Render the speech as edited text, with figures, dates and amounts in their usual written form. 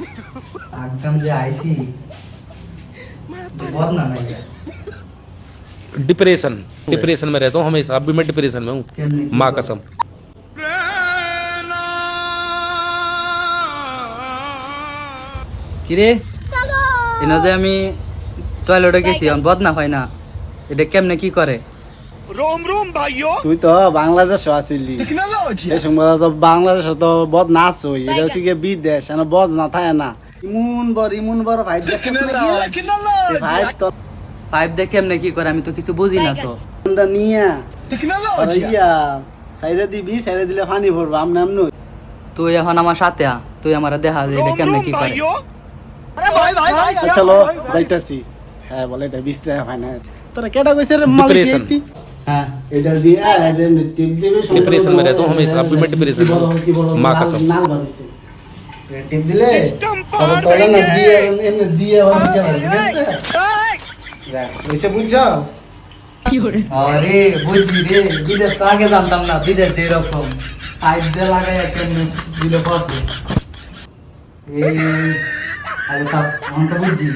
एकदम जे आई थी बहुत ना नहीं है। डिप्रेशन डिप्रेशन में रहता हूँ हमेशा। अब भी मैं डिप्रेशन में हूँ, माँ कसम। কিরে এনে যে আমি টয়লেটে গেছি বদ না হয় না, এটা কেমনে কি করে? তুই তো বাংলাদেশ আসিলি এই সময় তো বাংলাদেশ তো বদ নাচ হই, এটা হচ্ছে গিয়ে বিদেশ, বদ না থাকে না। ইমন বড় ভাই ভাই তো পাইপ দিয়ে কেমনে কি করে আমি তো কিছু বুঝি না তো। নিয়ে সাইডে দিবি, সাইডে দিলে পানি পড়বো। আমনে আমনে তুই এখন আমার সাথে আ, তুই আমার দেখা যে এটা কেমনে কি করে। চলো যাইতাছি। হ্যাঁ বলে এটা বিশ্রাম হয় না। তোরা কেটা কইছে রে Depression. হ্যাঁ এটা দিয়ে যে টিপ দিবে डिप्रेशन में रहता हूँ हमेशा। अब भी मैं डिप्रेशन में हूँ, माँ कसम। নাল বাড়িছে টিপ দিলে তবে না দিয়ে এমনি দিয়ে হয়ে চলে ঠিক আছে। দেখ কইছে বুঝছস? আরে বুঝলি রে, বিদেশ তো আগে জানতাম না বিদেশ এরকম পাইপ দিয়ে লাগাই কেমনে দিলে পড়বে। এই আরে তা আমি তো বুঝছি।